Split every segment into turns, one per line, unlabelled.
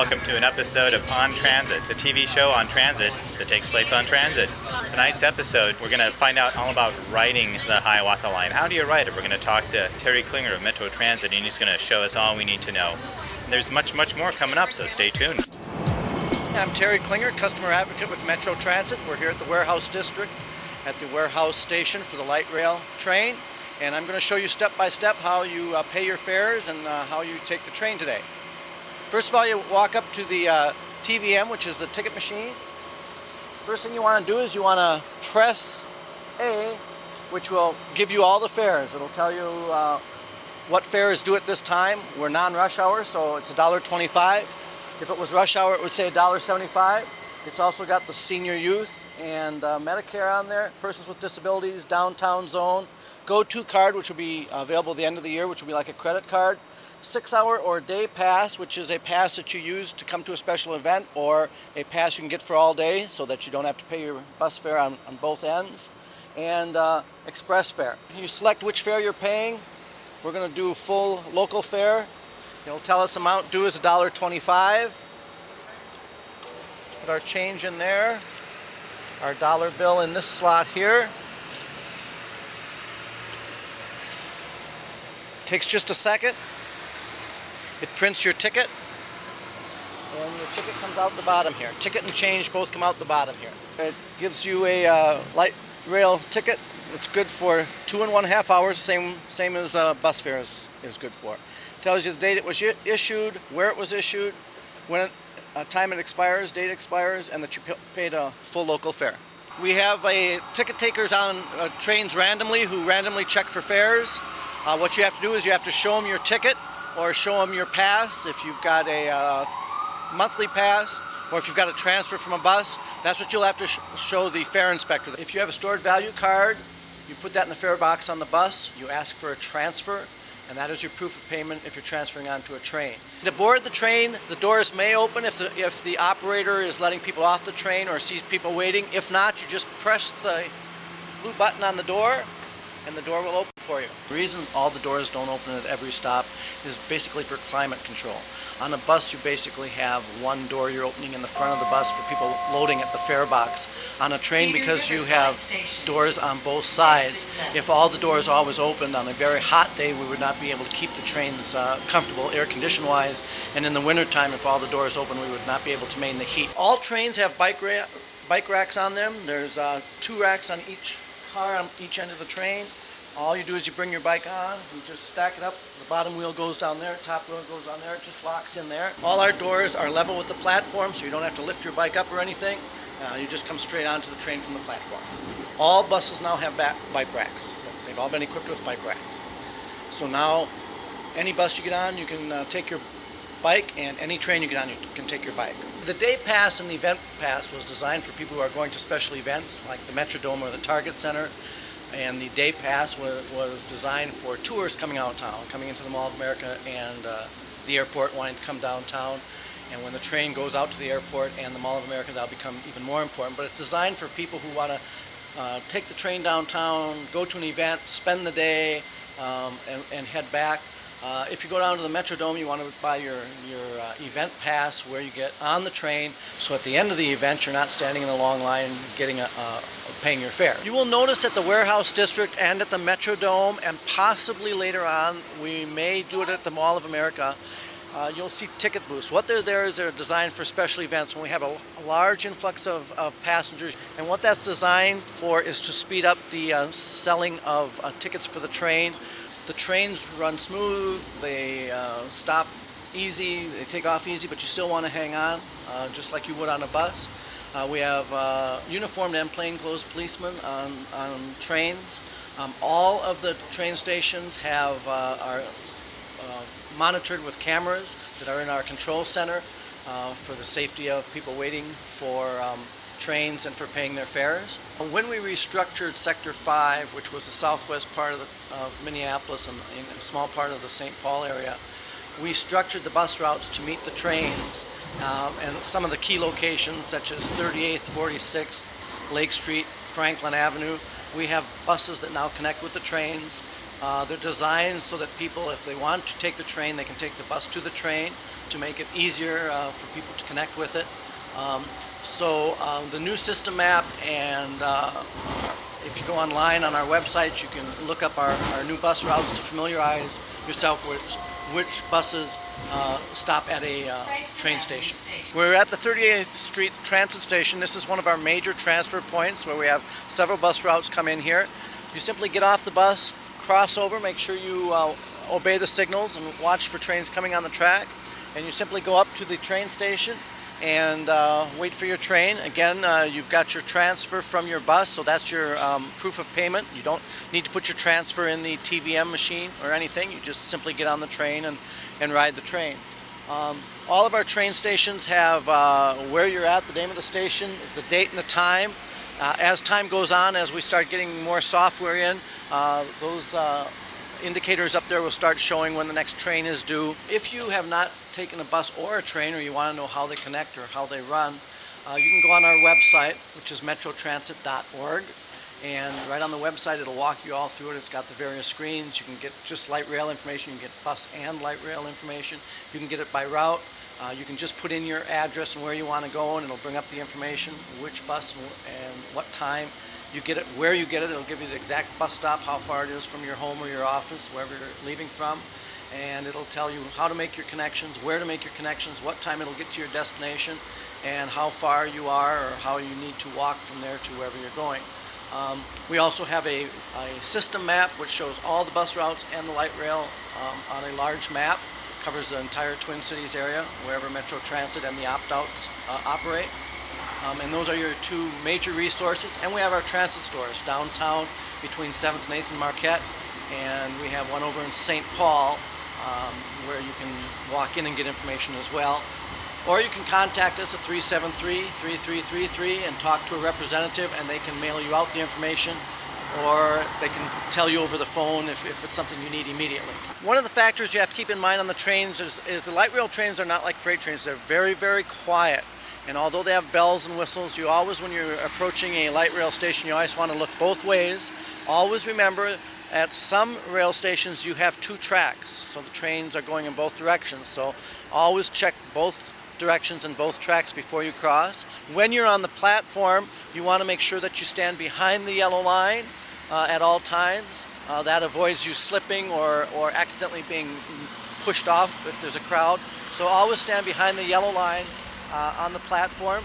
welcome to an episode of On Transit, the TV show on transit that takes place on transit. Tonight's episode, we're going to find out all about riding the Hiawatha Line. How do you ride it? We're going to talk to Terry Klinger of Metro Transit, and he's going to show us all we need to know. And there's much more coming up, so stay tuned.
I'm Terry Klinger, customer advocate with Metro Transit. We're here at the Warehouse District at the warehouse station for the light rail train. And I'm going to show you step by step how you pay your fares and how you take the train today. First of all, you walk up to the TVM, which is the ticket machine. First thing you want to do is you want to press A, which will give you all the fares. It'll tell you what fares due at this time. We're non-rush hour, so it's $1.25. If it was rush hour, it would say $1.75. It's also got the senior youth and Medicare on there, persons with disabilities, downtown zone, go-to card, which will be available at the end of the year, which will be like a credit card, 6-hour or day pass, which is a pass that you use to come to a special event, or a pass you can get for all day so that you don't have to pay your bus fare on both ends, and express fare. You select which fare you're paying. We're going to do full local fare. It'll tell us amount due is $1.25. Put our change in there. Our dollar bill in this slot here. Takes just a second. It prints your ticket, and your ticket comes out the bottom here. Ticket and change both come out the bottom here. It gives you a light rail ticket. It's good for 2.5 hours, same as bus fare is good for. Tells you the date it was issued, where it was issued, when time it expires, date expires, and that you paid a full local fare. We have ticket takers on trains randomly who randomly check for fares. What you have to do is you have to show them your ticket or show them your pass if you've got a monthly pass, or if you've got a transfer from a bus. That's what you'll have to show the fare inspector. If you have a stored value card, you put that in the fare box on the bus, you ask for a transfer, and that is your proof of payment if you're transferring onto a train. To board the train, the doors may open if the operator is letting people off the train or sees people waiting. If not, you just press the blue button on the door, and the door will open for you. The reason all the doors don't open at every stop is basically for climate control. On a bus, you basically have one door you're opening in the front of the bus for people loading at the fare box. On a train, because you have doors on both sides, if all the doors always opened on a very hot day, we would not be able to keep the trains comfortable air condition wise. And in the wintertime, if all the doors open, we would not be able to maintain the heat. All trains have bike racks on them. There's 2 racks on each car on each end of the train. All you do is you bring your bike on, you just stack it up, the bottom wheel goes down there, top wheel goes on there, it just locks in there. All our doors are level with the platform, so you don't have to lift your bike up or anything. You just come straight onto the train from the platform. All buses now have bike racks. They've all been equipped with bike racks. So now, any bus you get on, you can take your bike, and any train you get on, you can take your bike. The day pass and the event pass was designed for people who are going to special events like the Metrodome or the Target Center, and the day pass was designed for tourists coming out of town, coming into the Mall of America and the airport, wanting to come downtown. And when the train goes out to the airport and the Mall of America, that'll become even more important. But it's designed for people who want to take the train downtown, go to an event, spend the day, and head back. If you go down to the Metrodome, you want to buy your event pass where you get on the train, so at the end of the event you're not standing in a long line getting paying your fare. You will notice at the Warehouse District and at the Metrodome, and possibly later on, we may do it at the Mall of America, you'll see ticket booths. What they're there is they're designed for special events when we have a large influx of passengers, and what that's designed for is to speed up the selling of tickets for the train. The trains run smooth, they stop easy, they take off easy, but you still want to hang on, just like you would on a bus. We have uniformed and plainclothes policemen on trains. All of the train stations are monitored with cameras that are in our control center for the safety of people waiting for trains and for paying their fares. When we restructured Sector 5, which was the southwest part of Minneapolis and a small part of the St. Paul area, we structured the bus routes to meet the trains and some of the key locations such as 38th, 46th, Lake Street, Franklin Avenue. We have buses that now connect with the trains, They're designed so that people, if they want to take the train, they can take the bus to the train to make it easier for people to connect with it. The new system map, and if you go online on our website, you can look up our new bus routes to familiarize yourself with which buses stop at a train station. We're at the 38th Street Transit Station. This is one of our major transfer points where we have several bus routes come in here. You simply get off the bus, cross over, make sure you obey the signals and watch for trains coming on the track, and you simply go up to the train station and wait for your train. Again, you've got your transfer from your bus, so that's your proof of payment. You don't need to put your transfer in the TVM machine or anything. You just simply get on the train and ride the train. All of our train stations have where you're at, the name of the station, the date and the time. As time goes on, as we start getting more software in, those indicators up there will start showing when the next train is due. If you have not taken a bus or a train, or you want to know how they connect or how they run, you can go on our website, which is metrotransit.org, and right on the website it'll walk you all through it. It's got the various screens. You can get just light rail information, you can get bus and light rail information, you can get it by route. You can just put in your address and where you want to go, and it'll bring up the information, which bus and what time you get it, where you get it. It'll give you the exact bus stop, how far it is from your home or your office, wherever you're leaving from, and it'll tell you how to make your connections, where to make your connections, what time it'll get to your destination, and how far you are or how you need to walk from there to wherever you're going. We also have a system map which shows all the bus routes and the light rail on a large map. Covers the entire Twin Cities area, wherever Metro Transit and the opt-outs operate. And those are your two major resources. And we have our transit stores downtown between 7th and 8th and Marquette. And we have one over in St. Paul where you can walk in and get information as well. Or you can contact us at 373-3333 and talk to a representative, and they can mail you out the information, or they can tell you over the phone if it's something you need immediately. One of the factors you have to keep in mind on the trains is the light rail trains are not like freight trains. They're very, very quiet. And although they have bells and whistles, you always, when you're approaching a light rail station, you always want to look both ways. Always remember, at some rail stations you have two tracks, so the trains are going in both directions. So always check both directions and both tracks before you cross. When you're on the platform, you want to make sure that you stand behind the yellow line at all times. That avoids you slipping or accidentally being pushed off if there's a crowd. So always stand behind the yellow line on the platform.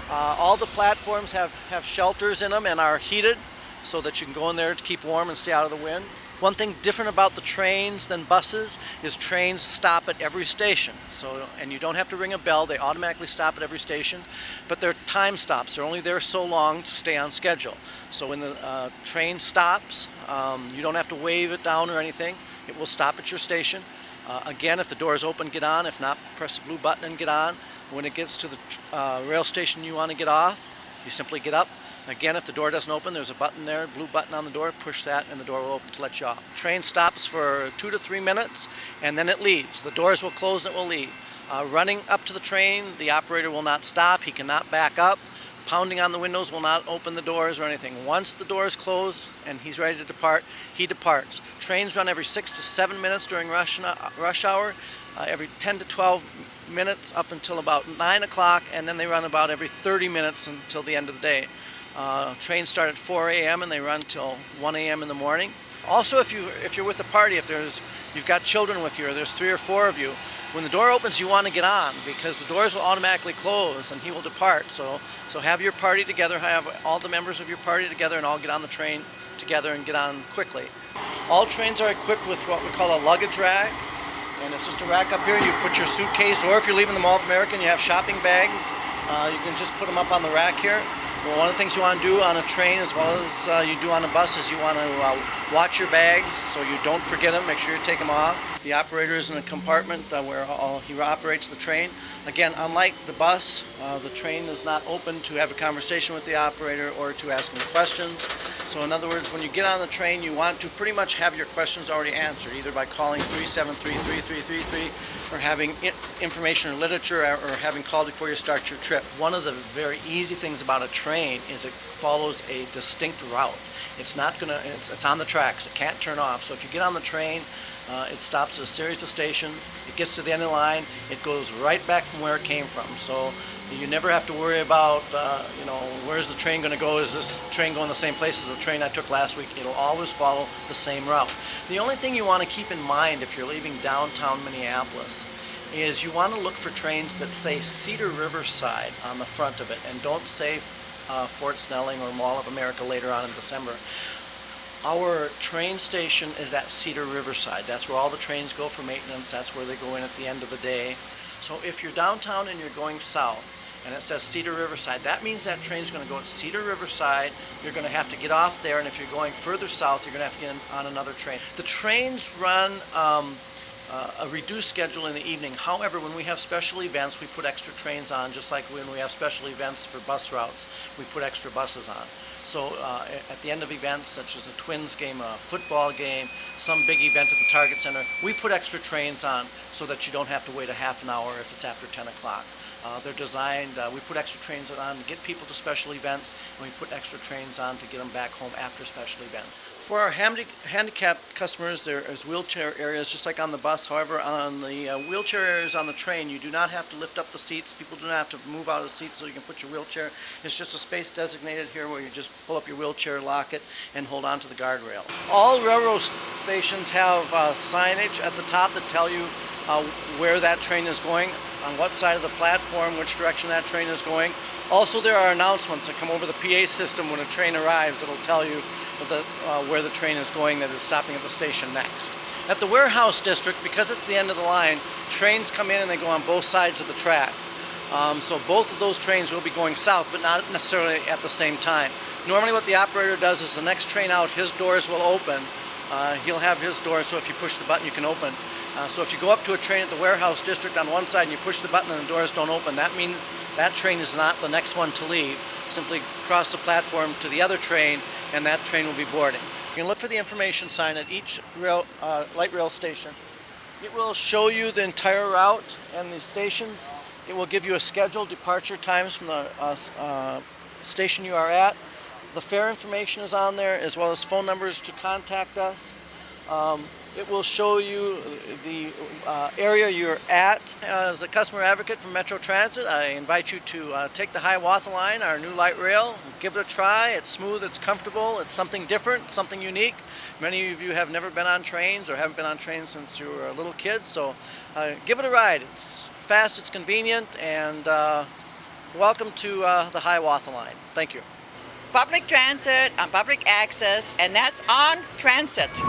All the platforms have shelters in them and are heated so that you can go in there to keep warm and stay out of the wind. One thing different about the trains than buses is trains stop at every station. And you don't have to ring a bell, they automatically stop at every station, but they're time stops. They're only there so long to stay on schedule. So when the train stops, you don't have to wave it down or anything. It will stop at your station. Again, if the door is open, get on. If not, press the blue button and get on. When it gets to the rail station you want to get off, you simply get up. Again, if the door doesn't open, there's a button there, blue button on the door, push that and the door will open to let you off. Train stops for 2 to 3 minutes and then it leaves. The doors will close and it will leave. Running up to the train, the operator will not stop, he cannot back up. Pounding on the windows will not open the doors or anything. Once the doors close and he's ready to depart, he departs. Trains run every 6 to 7 minutes during rush hour, every 10 to 12 minutes up until about 9 o'clock, and then they run about every 30 minutes until the end of the day. Trains start at 4 a.m. and they run till 1 a.m. in the morning. Also, if you're with the party, if you've got children with you, or there's 3 or 4 of you, when the door opens, you want to get on because the doors will automatically close and he will depart. So have your party together, have all the members of your party together, and all get on the train together and get on quickly. All trains are equipped with what we call a luggage rack, and it's just a rack up here. You put your suitcase, or if you're leaving the Mall of America and you have shopping bags, you can just put them up on the rack here. Well, one of the things you want to do on a train, as well as you do on a bus, is you want to watch your bags so you don't forget them. Make sure you take them off. The operator is in a compartment where he operates the train. Again, unlike the bus, the train is not open to have a conversation with the operator or to ask him questions. So in other words, when you get on the train, you want to pretty much have your questions already answered, either by calling 373-3333 or having information or literature, or having called before you start your trip. One of the very easy things about a train is it follows a distinct route. It's on the tracks. It can't turn off. So if you get on the train, it stops at a series of stations. It gets to the end of the line. It goes right back from where it came from. So you never have to worry about, where's the train going to go? Is this train going the same place as the train I took last week? It'll always follow the same route. The only thing you want to keep in mind if you're leaving downtown Minneapolis is you want to look for trains that say Cedar Riverside on the front of it, and don't say Fort Snelling or Mall of America later on in December. Our train station is at Cedar Riverside. That's where all the trains go for maintenance. That's where they go in at the end of the day. So if you're downtown and you're going south and it says Cedar Riverside, that means that train's going to go at Cedar Riverside. You're going to have to get off there, and if you're going further south, you're going to have to get on another train. The trains run a reduced schedule in the evening. However, when we have special events, we put extra trains on, just like when we have special events for bus routes, we put extra buses on. So at the end of events, such as a Twins game, a football game, some big event at the Target Center, we put extra trains on so that you don't have to wait a half an hour if it's after 10 o'clock. They're designed, we put extra trains on to get people to special events, and we put extra trains on to get them back home after special event. For our handicapped customers, there is wheelchair areas just like on the bus. However, on the wheelchair areas on the train, you do not have to lift up the seats. People do not have to move out of the seats so you can put your wheelchair. It's just a space designated here where you just pull up your wheelchair, lock it, and hold on to the guardrail. All railroad stations have signage at the top that tell you where that train is going, on what side of the platform, which direction that train is going. Also, there are announcements that come over the PA system when a train arrives that'll tell you where the train is going that is stopping at the station next. At the warehouse district, because it's the end of the line, trains come in and they go on both sides of the track. So both of those trains will be going south, but not necessarily at the same time. Normally what the operator does is the next train out, his doors will open. He'll have his doors, so if you push the button, you can open. So if you go up to a train at the warehouse district on one side and you push the button and the doors don't open, that means that train is not the next one to leave. Simply cross the platform to the other train and that train will be boarding. You can look for the information sign at each light rail station. It will show you the entire route and the stations. It will give you a scheduled departure times from the station you are at. The fare information is on there, as well as phone numbers to contact us. It will show you the area you're at. As a customer advocate for Metro Transit, I invite you to take the Hiawatha Line, our new light rail. Give it a try. It's smooth, it's comfortable, it's something different, something unique. Many of you have never been on trains or haven't been on trains since you were a little kid, so give it a ride. It's fast, it's convenient, and welcome to the Hiawatha Line. Thank you.
Public transit and public access, and that's on transit.